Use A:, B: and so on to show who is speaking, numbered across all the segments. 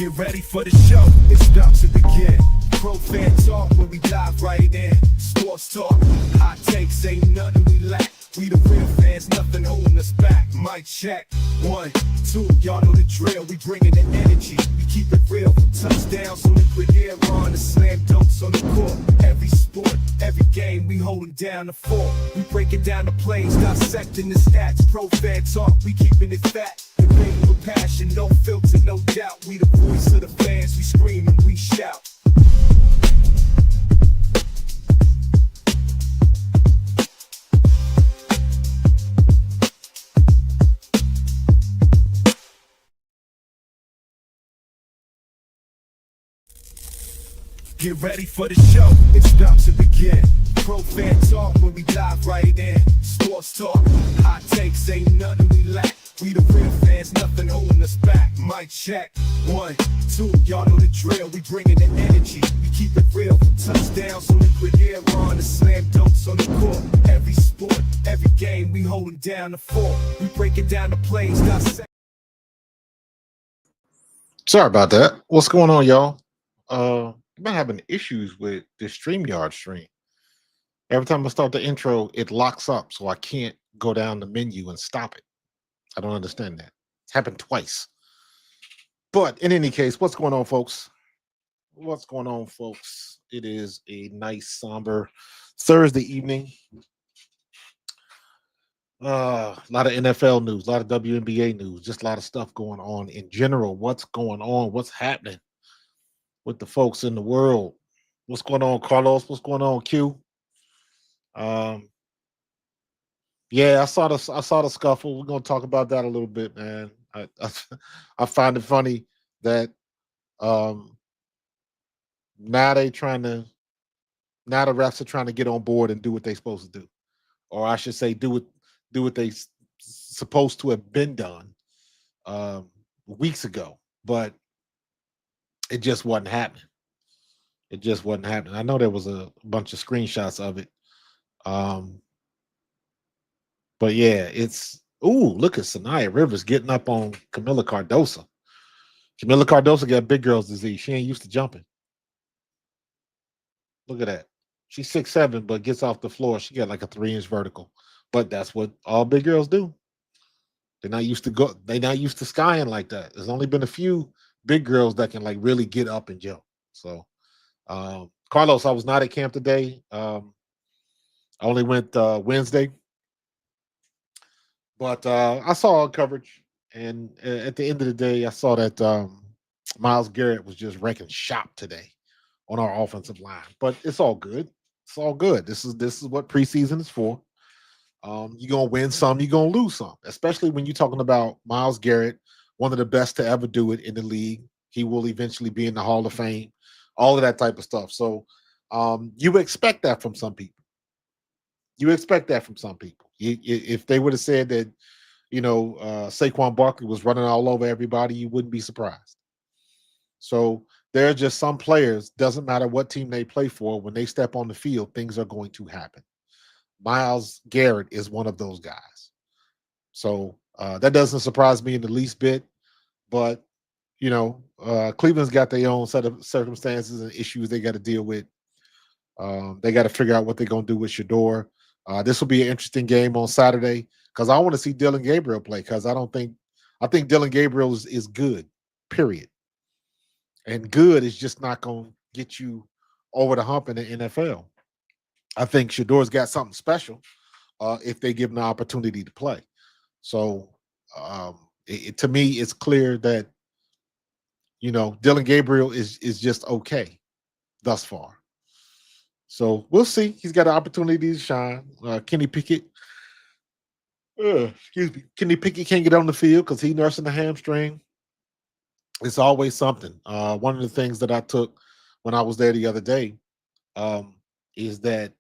A: Get ready for the show, it's about to begin. Pro fan talk when we dive right in. Sports talk, hot takes, ain't nothing we lack. We the real fans, nothing holding us back. Mic check, 1, 2, y'all know the drill. We bringing the energy, we keep it real. Touchdowns on liquid air, on the slam dunks on the court. Every sport, every game, we holding down the fort. We breaking down the plays, dissecting the stats. Pro fan talk, we keeping it fat. Debating with passion, no filter, no doubt. We the voice of the fans, we scream and we shout. Get ready for the show, it's about to begin. Pro fan talk when we dive right in. Sports talk, hot takes, ain't nothing we lack. We the real fans, nothing holding us back. Mic check, 1, 2, y'all know the drill. We bringing the energy, we keep it real. Touchdowns on liquid air, on the slam dunks on the court. Every sport, every game, we holding down the fort. We breaking down the plays, dissect.
B: Sorry about that. What's going on, y'all? I've been having issues with this StreamYard stream. Every time I start the intro, it locks up, so I can't go down the menu and stop it. I don't understand that. It's happened twice. But in any case, what's going on, folks? What's going on, folks? It is a nice, somber Thursday evening. A lot of NFL news, a lot of WNBA news, just a lot of stuff going on in general. What's going on? What's happening with the folks in the world? What's going on, Carlos? What's going on, Q? Yeah, I saw the scuffle. We're gonna talk about that a little bit, man. I find it funny that now the refs are trying to get on board and do what they're supposed to do, or I should say, do what they supposed to have been done weeks ago, but it just wasn't happening. It just wasn't happening. I know there was a bunch of screenshots of it. But yeah, look at Sanaya Rivers getting up on Camila Cardoso. Camila Cardoso got big girl's disease. She ain't used to jumping. Look at that. She's 6'7", but gets off the floor. She got like a 3-inch vertical. But that's what all big girls do. They're not used to skying like that. There's only been a few big girls that can like really get up and jump. So Carlos, I was not at camp today. I only went Wednesday. But I saw all coverage, and at the end of the day, I saw that Myles Garrett was just wrecking shop today on our offensive line. But it's all good. It's all good. This is what preseason is for. You're gonna win some, you're gonna lose some, especially when you're talking about Myles Garrett, one of the best to ever do it in the league. He will eventually be in the Hall of Fame, all of that type of stuff. So you expect that from some people. If they would have said that, Saquon Barkley was running all over everybody, you wouldn't be surprised. So there are just some players, doesn't matter what team they play for, when they step on the field, things are going to happen. Myles Garrett is one of those guys. So that doesn't surprise me in the least bit. But, Cleveland's got their own set of circumstances and issues they got to deal with. They got to figure out what they're going to do with Shador. This will be an interesting game on Saturday because I want to see Dylan Gabriel play because I think Dylan Gabriel is good, period. And good is just not going to get you over the hump in the NFL. I think Shador's got something special if they give him the opportunity to play. So to me, it's clear that, Dylan Gabriel is just okay thus far. So we'll see. He's got an opportunity to shine. Kenny Pickett, Kenny Pickett can't get on the field because he's nursing the hamstring. It's always something. One of the things that I took when I was there the other day is that,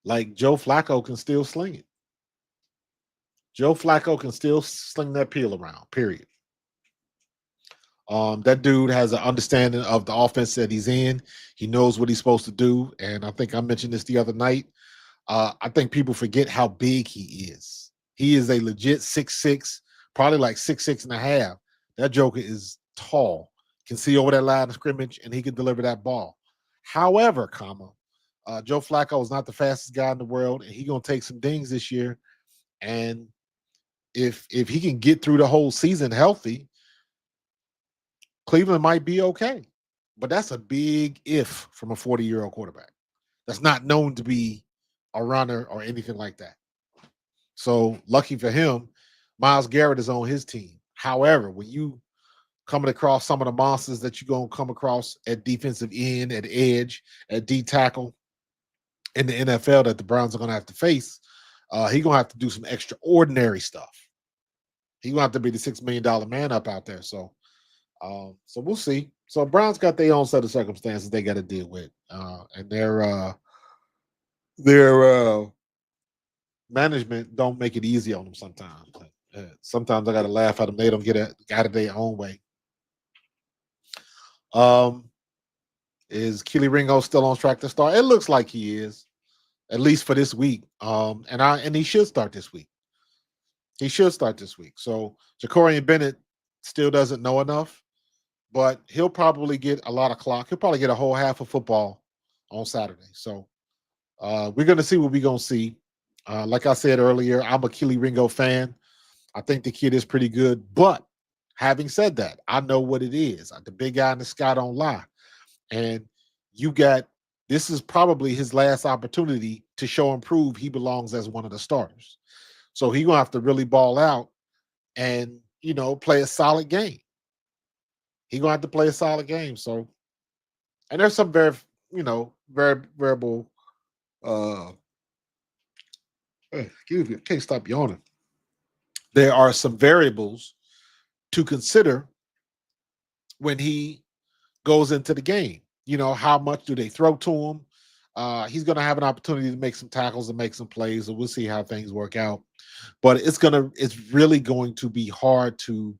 B: like, Joe Flacco can still sling it. Joe Flacco can still sling that peel around, period. That dude has an understanding of the offense that he's in. He knows what he's supposed to do. And I think I mentioned this the other night. I think people forget how big he is. He is a legit 6'6", probably like 6'6 and a half. That joker is tall. can see over that line of scrimmage, and he can deliver that ball. However, Joe Flacco is not the fastest guy in the world, and he's gonna take some dings this year. And if he can get through the whole season healthy, Cleveland might be okay. But that's a big if from a 40-year-old quarterback that's not known to be a runner or anything like that. So lucky for him, Myles Garrett is on his team. However, when you coming across some of the monsters that you're going to come across at defensive end, at edge, at D tackle in the NFL that the Browns are going to have to face, he's going to have to do some extraordinary stuff. He's going to have to be the $6 million man up out there. So we'll see. So Browns got their own set of circumstances they got to deal with, and their management don't make it easy on them sometimes. Sometimes I got to laugh at them. They don't get out of their own way. Is Keely Ringo still on track to start? It looks like he is, at least for this week. And he should start this week. He should start this week. So Jacorian Bennett still doesn't know enough, but he'll probably get a lot of clock. He'll probably get a whole half of football on Saturday. So we're going to see what we're going to see. Like I said earlier, I'm a Keely Ringo fan. I think the kid is pretty good. But having said that, I know what it is. The big guy in the sky don't lie. And this is probably his last opportunity to show and prove he belongs as one of the starters. So he's going to have to really ball out and, play a solid game. He's going to have to play a solid game. So, and there's some very variable, excuse me, I can't stop yawning. There are some variables to consider when he goes into the game. How much do they throw to him? He's going to have an opportunity to make some tackles and make some plays, and we'll see how things work out. But it's really going to be hard to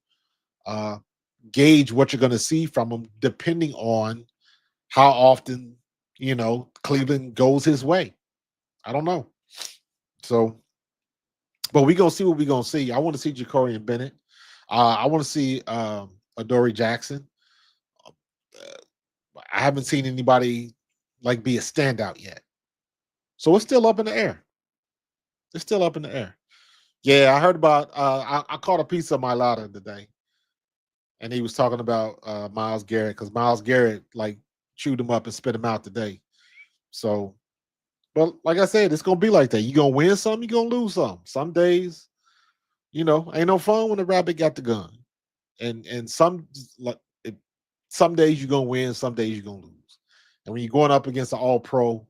B: gauge what you're going to see from him, depending on how often Cleveland goes his way. I don't know. So, but we're going to see what we're going to see. I want to see Jacorian Bennett. I want to see Adoree Jackson. I haven't seen anybody be a standout yet. So it's still up in the air. It's still up in the air. Yeah, I heard about I caught a piece of my ladder today. And he was talking about Myles Garrett, because Myles Garrett chewed him up and spit him out today. So, but like I said, it's gonna be like that. You're gonna win some, you're gonna lose some. Some days, ain't no fun when the rabbit got the gun. And some days you're gonna win, some days you're gonna lose. And when you're going up against an all-pro,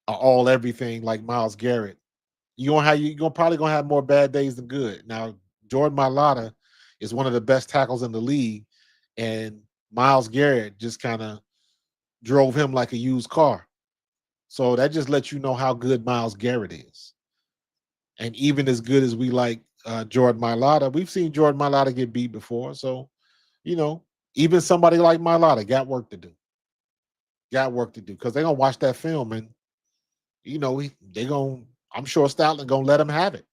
B: all everything like Myles Garrett, you're probably gonna have more bad days than good. Now, Jordan Mailata is one of the best tackles in the league, and Myles Garrett just kind of drove him like a used car. So that just lets you know how good Myles Garrett is. And even as good as we like Jordan Mailata, we've seen Jordan Mailata get beat before. So, even somebody like Mailata got work to do. Because they're gonna watch that film, and I'm sure Stoutland gonna let him have it.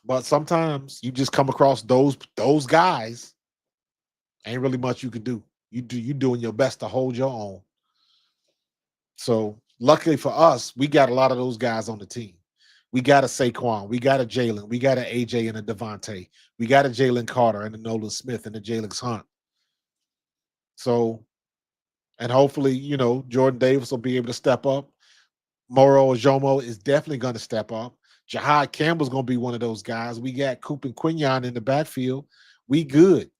B: But sometimes you just come across those guys, ain't really much you can do. You doing your best to hold your own. So luckily for us, we got a lot of those guys on the team. We got a Saquon, we got a Jalen, we got an AJ and a Devontae, we got a Jalen Carter and a Nolan Smith and a Jalen Hunt. So, and hopefully, Jordan Davis will be able to step up. Moro Ojomo is definitely going to step up. Jahad Campbell's going to be one of those guys. We got Coop and Quinion in the backfield. We good.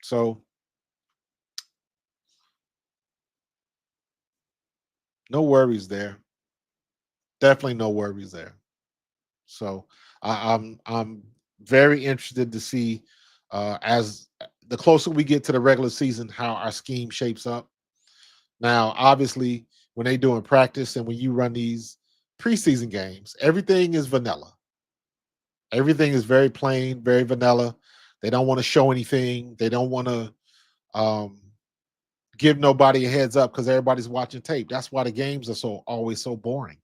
B: So, no worries there. Definitely no worries there. So, I'm very interested to see as the closer we get to the regular season how our scheme shapes up. Now, obviously, when they do in practice and when you run these preseason games, everything is vanilla. Everything is very plain, very vanilla. They don't want to show anything. They don't want to give nobody a heads up because everybody's watching tape. That's why the games are always so boring,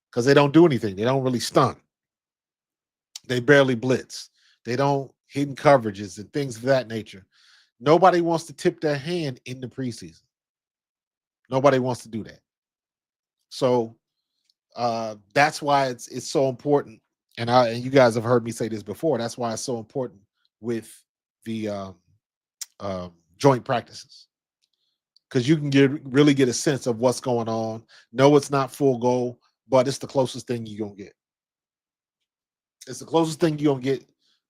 B: because they don't do anything. They don't really stunt. They barely blitz. They don't hidden coverages, and things of that nature. Nobody wants to tip their hand in the preseason. Nobody wants to do that. So that's why it's so important. And you guys have heard me say this before. That's why it's so important with the joint practices, because you can really get a sense of what's going on. No, it's not full goal, but it's the closest thing you're gonna get. It's the closest thing you're gonna get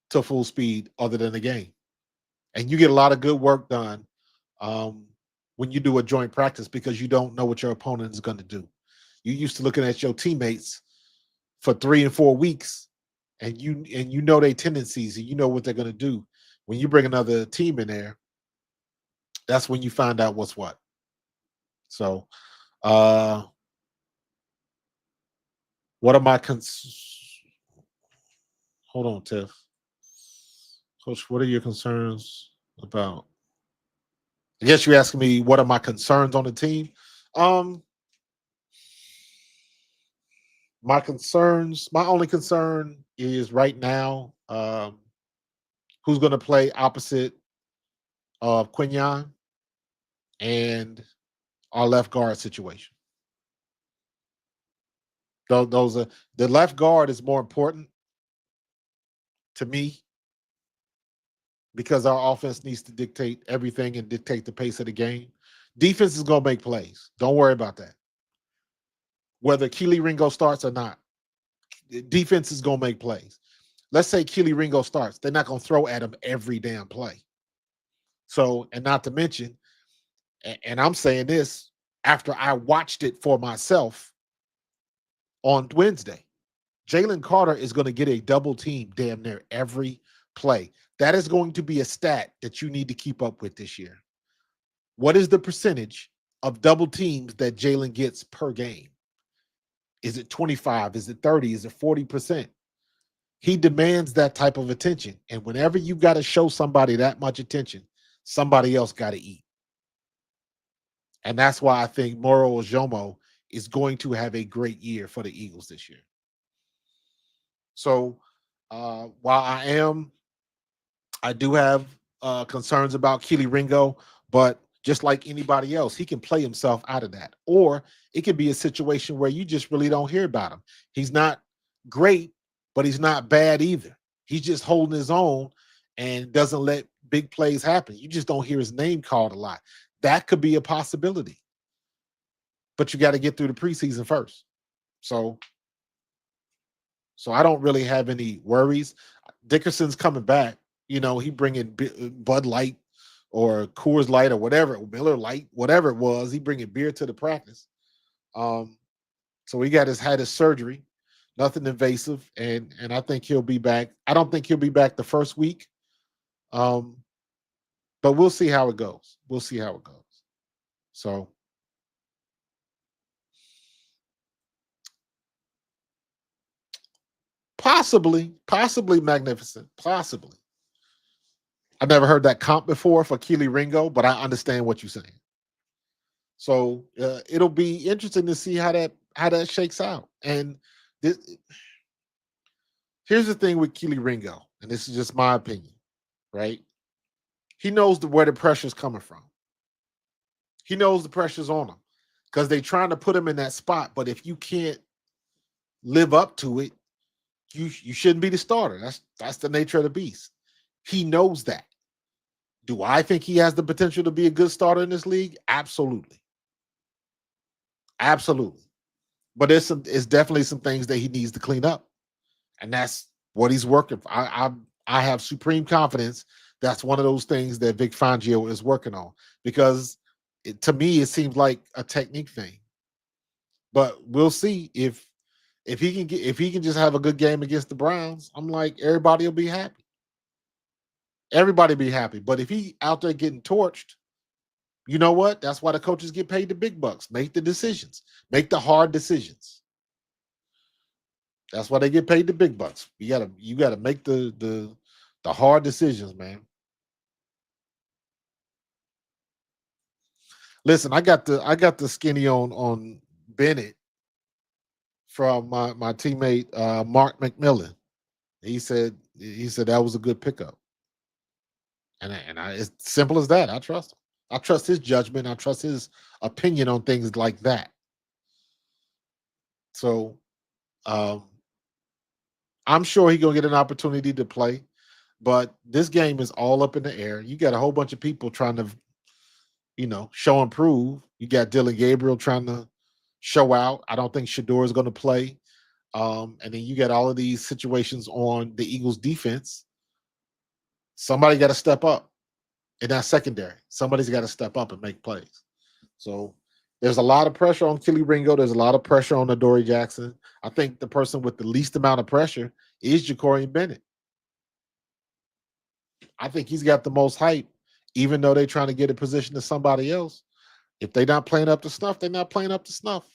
B: to full speed, other than the game. And you get a lot of good work done um, when you do a joint practice, because you don't know what your opponent is going to do. You used to looking at your teammates for 3 and 4 weeks, and you know their tendencies, and you know what they're going to do. When you bring another team in there, that's when you find out what's what. So, uh, what are my hold on, Tiff. Coach, what are your concerns about? I guess you're asking me what are my concerns on the team. Um, my only concern is right now, who's going to play opposite of Quignon and our left guard situation. Those are the left guard is more important to me, because our offense needs to dictate everything and dictate the pace of the game. Defense is going to make plays. Don't worry about that. Whether Keely Ringo starts or not, defense is going to make plays. Let's say Keely Ringo starts. They're not going to throw at him every damn play. So, and not to mention, and I'm saying this after I watched it for myself on Wednesday, Jalen Carter is going to get a double team damn near every play. That is going to be a stat that you need to keep up with this year. What is the percentage of double teams that Jalen gets per game? Is it 25? Is it 30? Is it 40%? He demands that type of attention. And whenever you got to show somebody that much attention, somebody else got to eat. And that's why I think Moro Ojomo is going to have a great year for the Eagles this year. So while I do have concerns about Keely Ringo, but just like anybody else, he can play himself out of that. Or it could be a situation where you just really don't hear about him. He's not great, but he's not bad either. He's just holding his own and doesn't let big plays happen. You just don't hear his name called a lot. That could be a possibility. But you got to get through the preseason first. So I don't really have any worries. Dickerson's coming back. You know, he bringing Bud Light or Coors Light or whatever, Miller Light, whatever it was. He bringing beer to the practice. So he had his surgery, nothing invasive, and I think he'll be back. I don't think he'll be back the first week, but we'll see how it goes. We'll see how it goes. So possibly magnificent, possibly. I've never heard that comp before for Keely Ringo, but I understand what you're saying. So it'll be interesting to see how that shakes out. And here's the thing with Keely Ringo, and this is just my opinion, right? He knows where the pressure's coming from. He knows the pressure's on him because they're trying to put him in that spot. But if you can't live up to it, you shouldn't be the starter. That's the nature of the beast. He knows that. Do I think he has the potential to be a good starter in this league? Absolutely. Absolutely. But it's definitely some things that he needs to clean up. And that's what he's working for. I have supreme confidence that's one of those things that Vic Fangio is working on, because to me it seems like a technique thing. But we'll see if he can just have a good game against the Browns. I'm like, everybody will be happy. Everybody be happy. But if he out there getting torched, you know what? That's why the coaches get paid the big bucks. Make the decisions. Make the hard decisions. That's why they get paid the big bucks. You gotta make the hard decisions, man. Listen, I got the skinny on Bennett from my teammate Mark McMillan. He said that was a good pickup. It's simple as that. I trust him. I trust his judgment. I trust his opinion on things like that. So um, I'm sure he's gonna get an opportunity to play, but this game is all up in the air. You got a whole bunch of people trying to, show and prove. You got Dylan Gabriel trying to show out. I don't think Shador is going to play. And then you got all of these situations on the Eagles defense. Somebody got to step up in that secondary. Somebody's got to step up and make plays. So there's a lot of pressure on Kelly Ringo. There's a lot of pressure on Adoree Jackson. I think the person with the least amount of pressure is Ja'Cory Bennett. I think he's got the most hype, even though they're trying to get a position to somebody else. If they're not playing up to snuff, they're not playing up to snuff.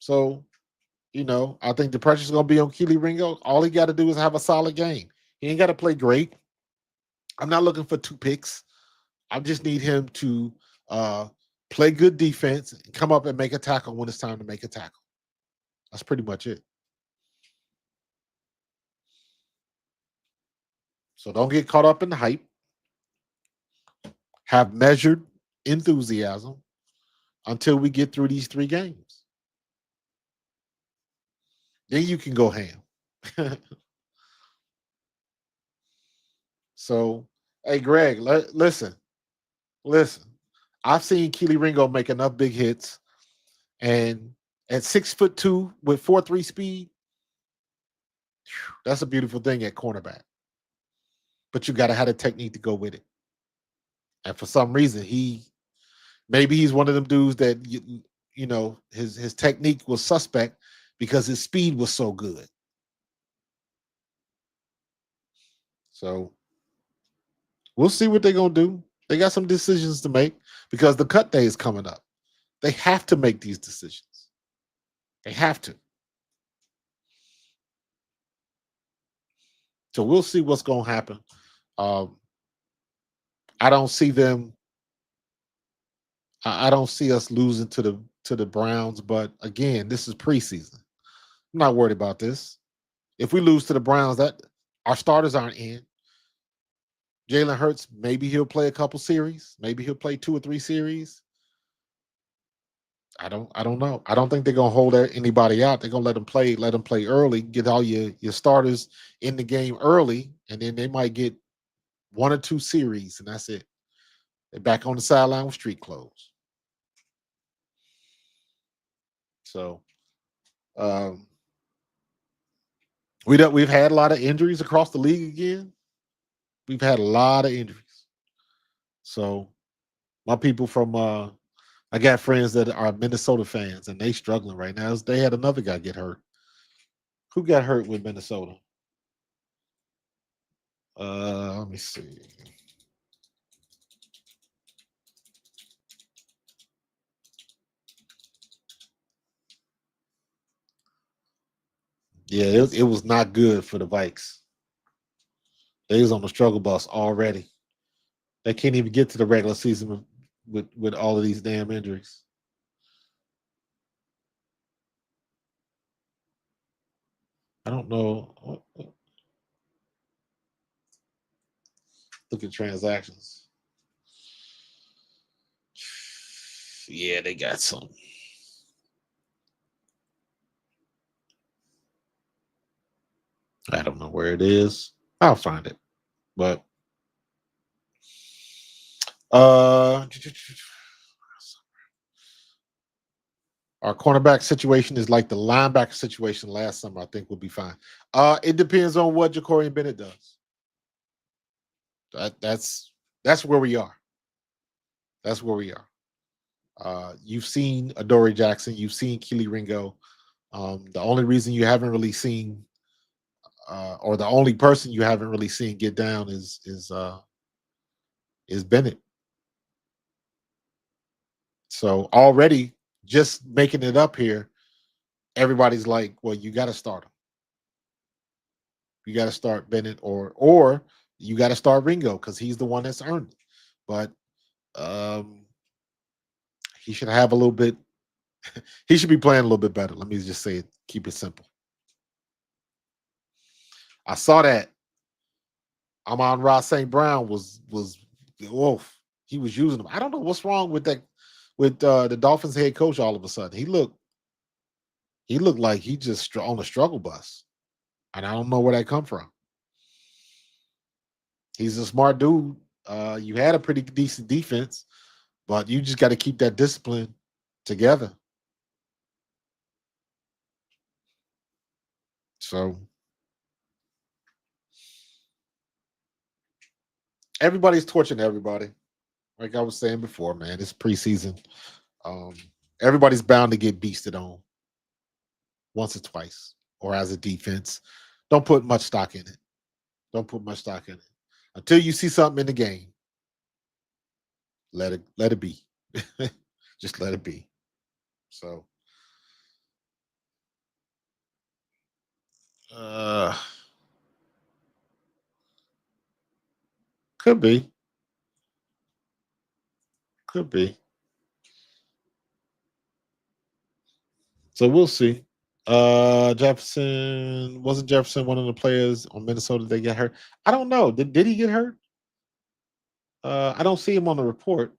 B: So, I think the pressure's going to be on Keely Ringo. All he got to do is have a solid game. He ain't got to play great. I'm not looking for 2 picks. I just need him to play good defense and come up and make a tackle when it's time to make a tackle. That's pretty much it. So don't get caught up in the hype. Have measured enthusiasm until we get through these 3 games. Then you can go ham. So, hey, Greg, listen. I've seen Keely Ringo make enough big hits, and at 6'2" with 4.3 speed, that's a beautiful thing at cornerback. But you got to have a technique to go with it. And for some reason, maybe he's one of them dudes that his technique was suspect because his speed was so good. So we'll see what they're gonna do. They got some decisions to make because the cut day is coming up. They have to make these decisions. They have to. So we'll see what's gonna happen. I don't see them. I don't see us losing to the Browns, but again, this is preseason. I'm not worried about this. If we lose to the Browns, that our starters aren't in. Jalen Hurts, maybe he'll play a couple series. Maybe he'll play 2 or 3 series. I don't know. I don't think they're gonna hold anybody out. They're gonna let them play early, get all your starters in the game early, and then they might get 1 or 2 series, and that's it. They're back on the sideline with street clothes. So we've had a lot of injuries across the league again. We've had a lot of injuries. So my people from I got friends that are Minnesota fans and they struggling right now. They had another guy get hurt. Who got hurt with Minnesota? Let me see. Yeah, it was not good for the Vikes. They was on the struggle bus already. They can't even get to the regular season with all of these damn injuries. I don't know. Look at transactions. Yeah, they got some. I don't know where it is. I'll find it. But our cornerback situation is like the linebacker situation last summer. I think will be fine. It depends on what Ja'Cory Bennett does. That's where we are. That's where we are. You've seen Adoree Jackson. You've seen Keely Ringo. The only reason you haven't really seen, or the only person you haven't really seen get down is Bennett. So already, just making it up here, everybody's like, "Well, you got to start him. You got to start Bennett, or you got to start Ringo because he's the one that's earned it." But he should have a little bit. He should be playing a little bit better. Let me just say it. Keep it simple. I saw that Amon-Ra St. Brown was wolf. He was using them. I don't know what's wrong with that with the Dolphins head coach all of a sudden. He looked like he just on a struggle bus. And I don't know where that come from. He's a smart dude. You had a pretty decent defense, but you just got to keep that discipline together. So everybody's torching everybody. Like I was saying before, man, it's preseason. Um, everybody's bound to get beasted on once or twice, or as a defense. Don't put much stock in it. Don't put much stock in it until you see something in the game. Let it be. Just let it be. So, uh, could be, could be. So we'll see. Jefferson wasn't Jefferson one of the players on Minnesota that got hurt? I don't know. Did he get hurt? I don't see him on the report.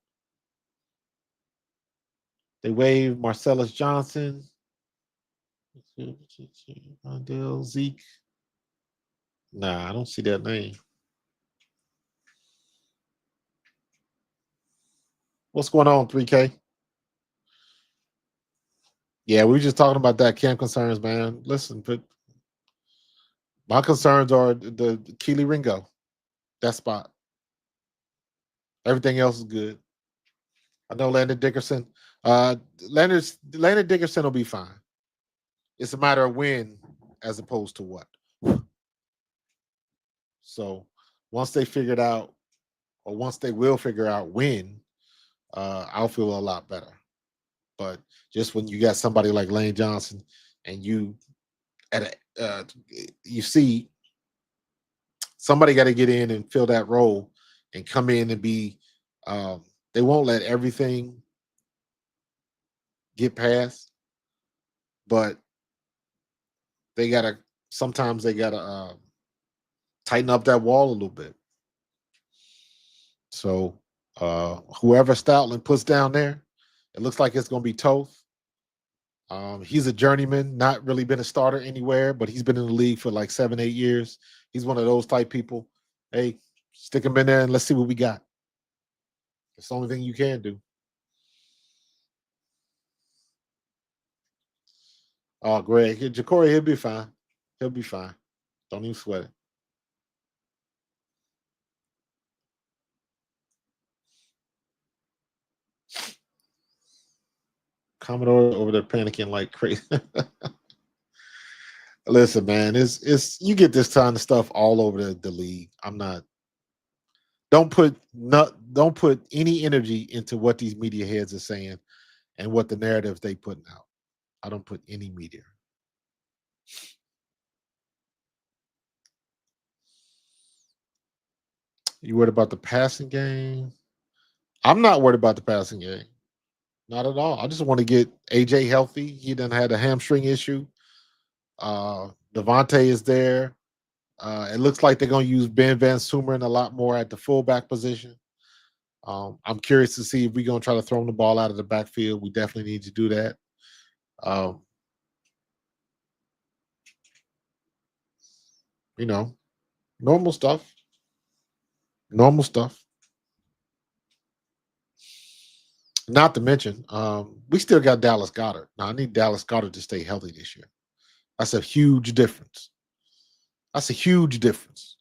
B: They waived Marcellus Johnson, Mondale Zeke. Nah, I don't see that name. What's going on, 3K? Yeah, we were just talking about that camp concerns, man. Listen, but my concerns are the Keely Ringo, that spot. Everything else is good. I know Landon Dickerson. Landon Dickerson will be fine. It's a matter of when as opposed to what. So once they figured out, or once they will figure out when, I'll feel a lot better. But just when you got somebody like Lane Johnson and you at you see somebody got to get in and fill that role and come in and be they won't let everything get past, but they gotta sometimes they gotta tighten up that wall a little bit. So whoever Stoutland puts down there, it looks like it's gonna be Toth. He's a journeyman, not really been a starter anywhere, but he's been in the league for like 7, 8 years. He's one of those type people. Hey, stick him in there and let's see what we got. It's the only thing you can do. Oh, Greg, Ja'Cory, he'll be fine. He'll be fine. Don't even sweat it. Commodore over there panicking like crazy. Listen, man, it's you get this kind of stuff all over the league. I'm not. Don't put any energy into what these media heads are saying and what the narrative they putting out. I don't put any media. You worried about the passing game? I'm not worried about the passing game. Not at all. I just want to get AJ healthy. He done had a hamstring issue. Devontae is there. It looks like they're going to use Ben Van Sumeren a lot more at the fullback position. I'm curious to see if we're going to try to throw him the ball out of the backfield. We definitely need to do that. Um, you know, normal stuff. Normal stuff. Not to mention, we still got Dallas Goddard. Now, I need Dallas Goddard to stay healthy this year. That's a huge difference. That's a huge difference.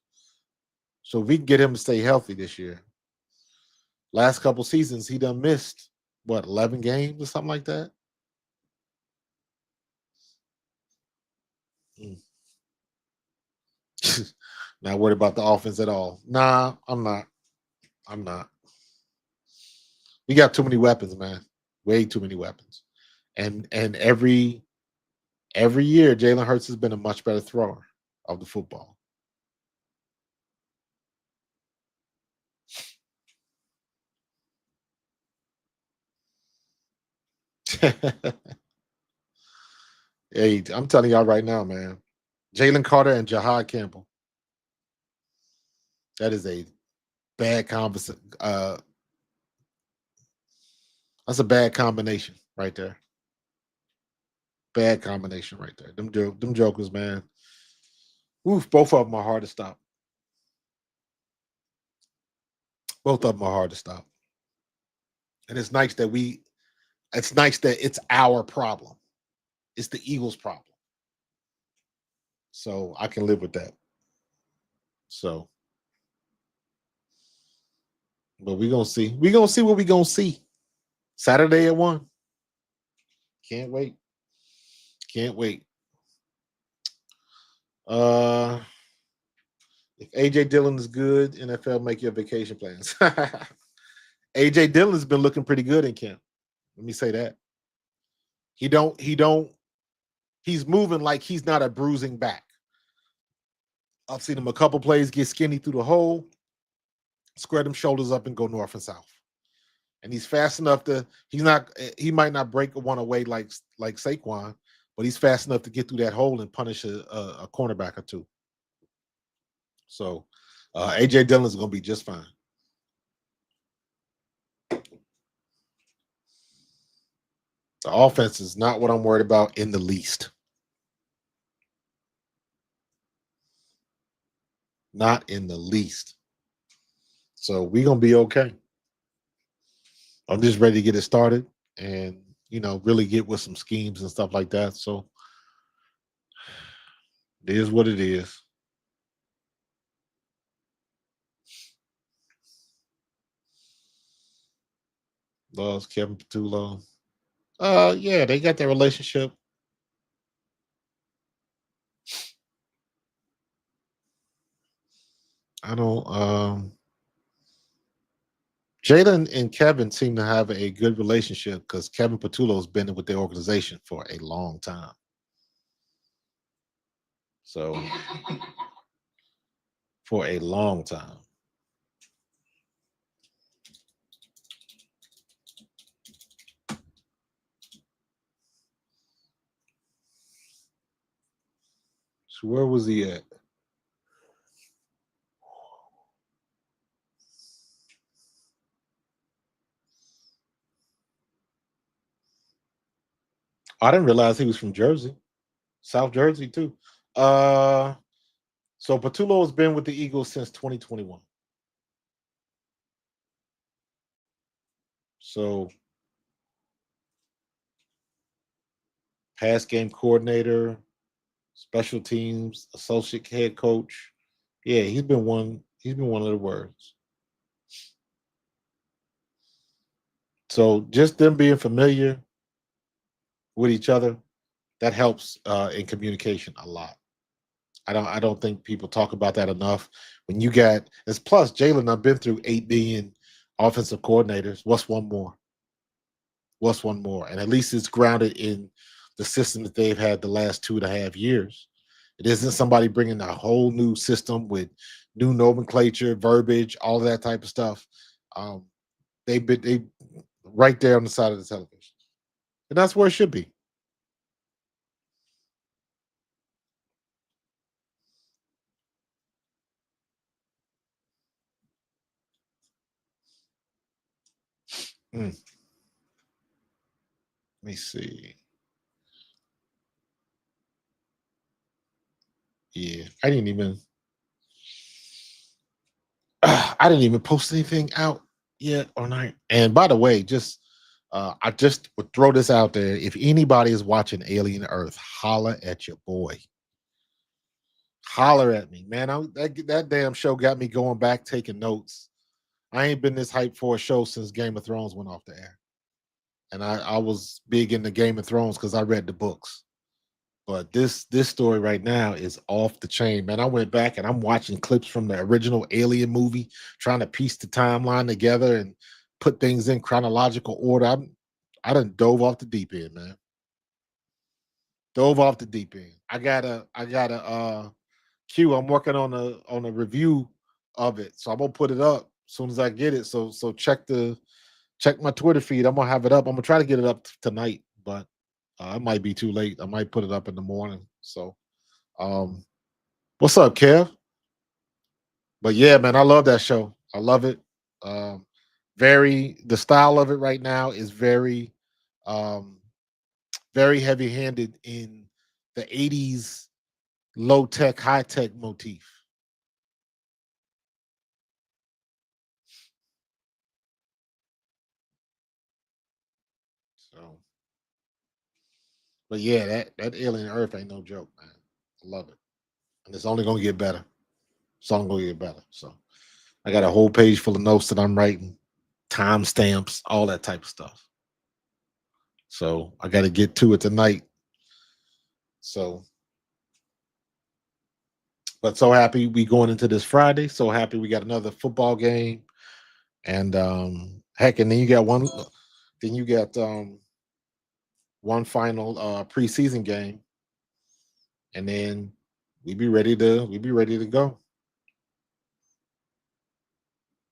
B: So if we can get him to stay healthy this year, last couple seasons he done missed what 11 games or something like that. Mm. Not worried about the offense at all. Nah, I'm not. I'm not. We got too many weapons, man. Way too many weapons. And every year Jalen Hurts has been a much better thrower of the football. Hey, I'm telling y'all right now, man. Jalen Carter and Jahad Campbell. That is a bad conversation. That's a bad combination right there. Bad combination right there. Them jokers, man. Oof, both of them are hard to stop. Both of them are hard to stop. And it's nice that it's nice that it's our problem. It's the Eagles' problem. So I can live with that. So, but we're gonna see. We're gonna see what we're gonna see. Saturday at 1. Can't wait. Can't wait. Uh if AJ Dillon is good, NFL make your vacation plans. AJ Dillon's been looking pretty good in camp. Let me say that. He's moving like he's not a bruising back. I've seen him a couple plays get skinny through the hole, square them shoulders up and go north and south. And he's fast enough he might not break one away like Saquon, but he's fast enough to get through that hole and punish a cornerback or two. So AJ Dillon's going to be just fine. The offense is not what I'm worried about in the least. Not in the least. So we're going to be okay. I'm just ready to get it started and, really get with some schemes and stuff like that. So it is what it is. Loves Kevin Patullo. Yeah, they got their relationship. I don't Jalen and Kevin seem to have a good relationship because Kevin Patullo's been with the organization for a long time. So for a long time. So where was he at? I didn't realize he was from Jersey, South Jersey too. So Patullo has been with the Eagles since 2021. So pass game coordinator, special teams, associate head coach. Yeah, he's been one of the words. So just them being familiar with each other, that helps in communication a lot. I don't think people talk about that enough. When you got as plus Jalen, I've been through 8 billion offensive coordinators. What's one more? What's one more? And at least it's grounded in the system that they've had the last 2.5 years. It isn't somebody bringing a whole new system with new nomenclature, verbiage, all of that type of stuff. They right there on the side of the television, and that's where it should be. Let me see. Yeah, I didn't even post anything out yet or not. And by the way, I just would throw this out there. If anybody is watching Alien Earth, holler at your boy. Holler at me, man. That damn show got me going back, taking notes. I ain't been this hyped for a show since Game of Thrones went off the air. And I was big into Game of Thrones because I read the books. But this story right now is off the chain, man. I went back and I'm watching clips from the original Alien movie, trying to piece the timeline together and put things in chronological order. I done dove off the deep end, man. Dove off the deep end. I gotta Q. I'm working on a review of it, so I'm gonna put it up as soon as I get it. So check my Twitter feed. I'm gonna have it up. I'm gonna try to get it up tonight, but it might be too late. I might put it up in the morning. So, what's up, Kev? But yeah, man, I love that show. I love it. Um, very the style of it right now is um, very heavy handed in the '80s low tech, high tech motif. So, but yeah, that Alien Earth ain't no joke, man. I love it, and it's only gonna get better. It's only gonna get better. So, I got a whole page full of notes that I'm writing, timestamps, all that type of stuff. So, I got to get to it tonight. So, but so happy we going into this Friday. So happy we got another football game, and heck, and then you got one. Then you got one final preseason game, and then we be ready to go.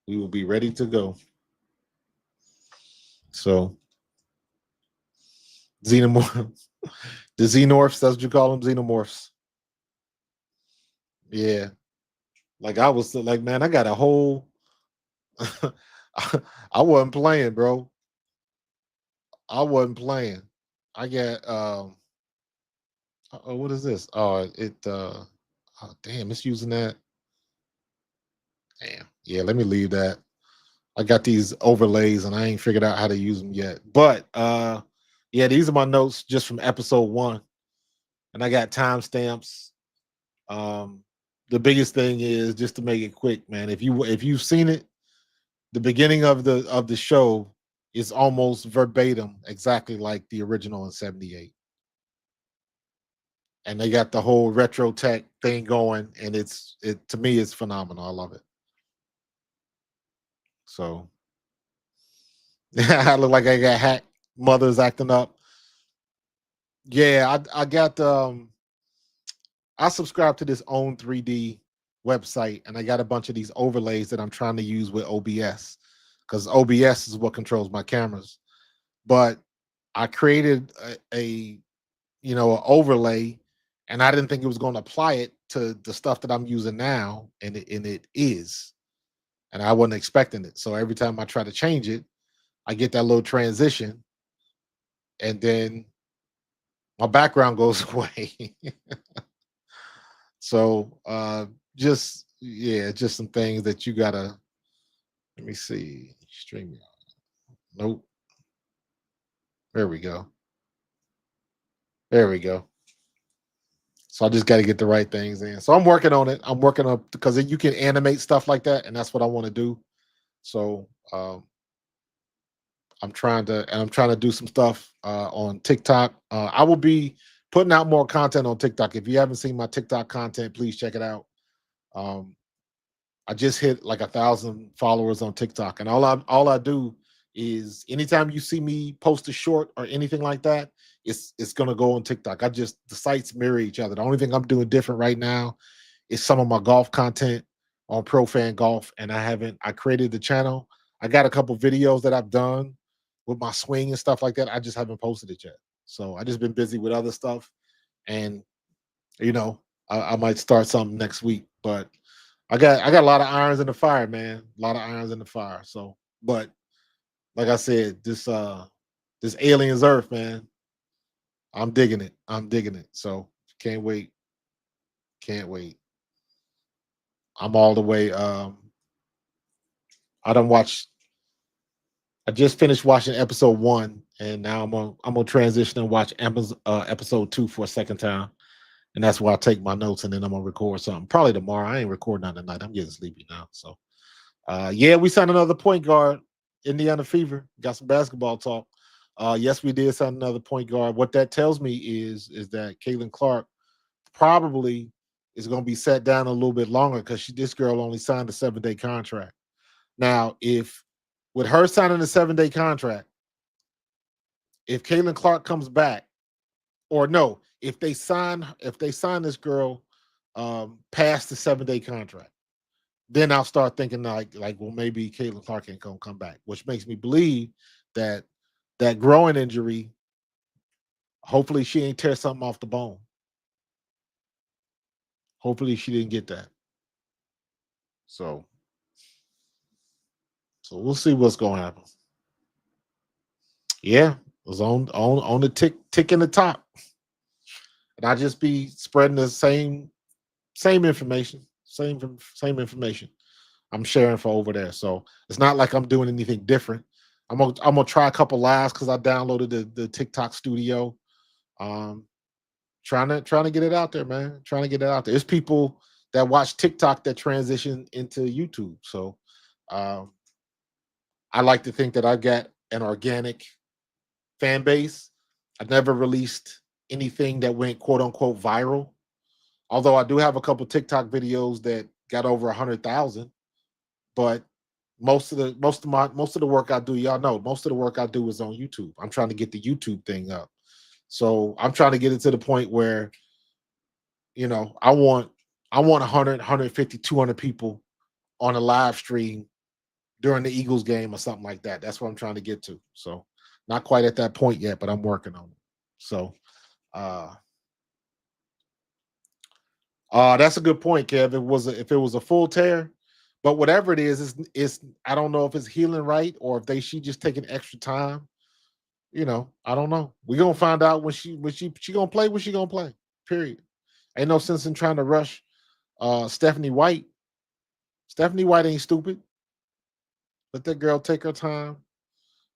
B: We will be ready to go. So xenomorph, the xenomorphs. That's what you call them, xenomorphs. Yeah, like I was like, man, I got a whole. I wasn't playing, bro. I wasn't playing. I got oh, what is this? Oh, oh, damn, it's using that. Damn. Yeah, let me leave that. I got these overlays and I ain't figured out how to use them yet. But yeah, these are my notes just from episode 1. And I got timestamps. Um the biggest thing is just to make it quick, man. If you've seen it, the beginning of the show is almost verbatim exactly like the original in 78. And they got the whole retro tech thing going, and it to me it's phenomenal. I love it. So I look like I got hacked. Mother's acting up. Yeah, I got I subscribe to this own 3D website, and I got a bunch of these overlays that I'm trying to use with OBS because OBS is what controls my cameras. But I created a an overlay, and I didn't think it was going to apply it to the stuff that I'm using now, and it is, and I wasn't expecting it. So every time I try to change it, I get that little transition, and then my background goes away. So just yeah, just some things that you gotta. Let me see. Stream. Nope. There we go. There we go. So I just got to get the right things in. So I'm working on it. I'm working on because you can animate stuff like that, and that's what I want to do. So I'm trying to do some stuff on TikTok. I will be putting out more content on TikTok. If you haven't seen my TikTok content, please check it out. Um, I just hit like 1,000 followers on TikTok, and all I do is anytime you see me post a short or anything like that, it's gonna go on TikTok. The sites mirror each other. The only thing I'm doing different right now is some of my golf content on Pro Fan Golf, and I created the channel. I got a couple videos that I've done with my swing and stuff like that. I just haven't posted it yet. So I just been busy with other stuff, and you know, I might start something next week, but I got a lot of irons in the fire, man. A lot of irons in the fire. So, but like I said, this aliens Earth, man. I'm digging it. I'm digging it. So can't wait. Can't wait. I'm all the way. I don't watch. I just finished watching episode 1, and now I'm gonna transition and watch episode 2 for a second time, and that's where I take my notes, and then I'm gonna record something probably tomorrow. I ain't recording on tonight. I'm getting sleepy now. So yeah, we signed another point guard. Indiana Fever got some basketball talk. Yes, we did sign another point guard. What that tells me is that Caitlin Clark probably is going to be set down a little bit longer because this girl only signed a 7-day contract. Now, if with her signing a 7-day contract, if Caitlin Clark comes back, or no, if they sign this girl past the 7-day contract, then I'll start thinking like well maybe Caitlin Clark ain't gonna come back, which makes me believe that that growing injury, hopefully she ain't tear something off the bone. Hopefully she didn't get that. So we'll see what's going to happen. Yeah, it was on the tick in the top, and I just be spreading the same information, same information I'm sharing for over there. So it's not like I'm doing anything different. I'm gonna try a couple lives because I downloaded the TikTok studio. Um, trying to get it out there, man. Trying to get it out there. There's people that watch TikTok that transition into YouTube. So um, I like to think that I got an organic fan base. I never released anything that went quote unquote viral. Although I do have a couple TikTok videos that got over 100,000, but most of the work I do, y'all know, most of the work I do is on YouTube. I'm trying to get the YouTube thing up. So I'm trying to get it to the point where, I want 100, 150, 200 people on a live stream during the Eagles game or something like that. That's what I'm trying to get to. So not quite at that point yet, but I'm working on it. So uh that's a good point, Kev. If it was a full tear, but whatever it is I don't know if it's healing right or if she just taking extra time. I don't know. We're gonna find out when she gonna play when she gonna play. Period. Ain't no sense in trying to rush Stephanie White. Stephanie White ain't stupid. Let that girl take her time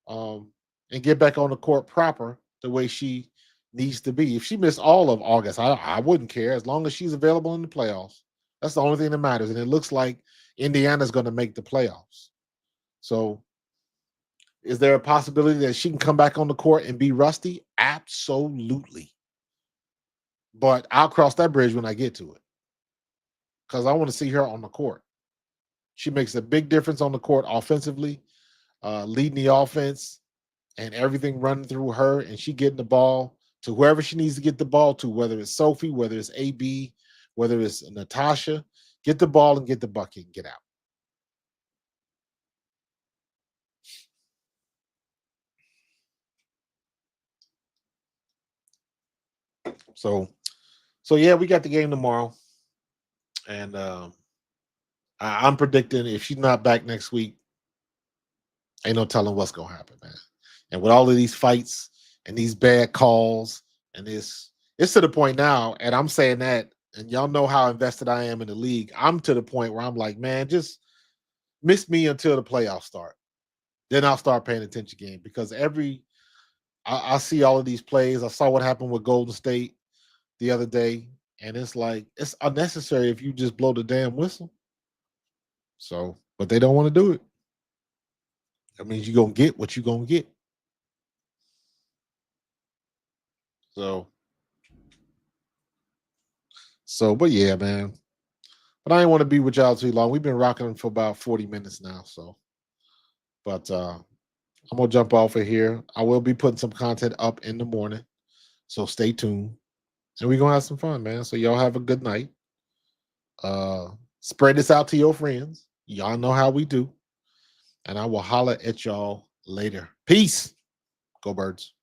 B: um, and get back on the court proper the way she needs to be. If she missed all of August, I wouldn't care as long as she's available in the playoffs. That's the only thing that matters. And it looks like Indiana's going to make the playoffs. So is there a possibility that she can come back on the court and be rusty? Absolutely. But I'll cross that bridge when I get to it because I want to see her on the court. She makes a big difference on the court offensively, leading the offense and everything running through her, and she getting the ball to whoever she needs to get the ball to, whether it's Sophie, whether it's AB, whether it's Natasha. Get the ball and get the bucket and get out. So yeah, we got the game tomorrow, and I'm predicting if she's not back next week, ain't no telling what's gonna happen, man. And with all of these fights and these bad calls, and it's to the point now, and I'm saying that, and y'all know how invested I am in the league. I'm to the point where I'm like, man, just miss me until the playoffs start. Then I'll start paying attention again because I see all of these plays. I saw what happened with Golden State the other day, and it's like it's unnecessary if you just blow the damn whistle. So, but they don't want to do it. That means you're gonna get what you're gonna get. So, but yeah, man. But I didn't want to be with y'all too long. We've been rocking for about 40 minutes now. So, but I'm gonna jump off of here. I will be putting some content up in the morning. So stay tuned. And we're gonna have some fun, man. So y'all have a good night. Spread this out to your friends. Y'all know how we do. And I will holler at y'all later. Peace. Go Birds.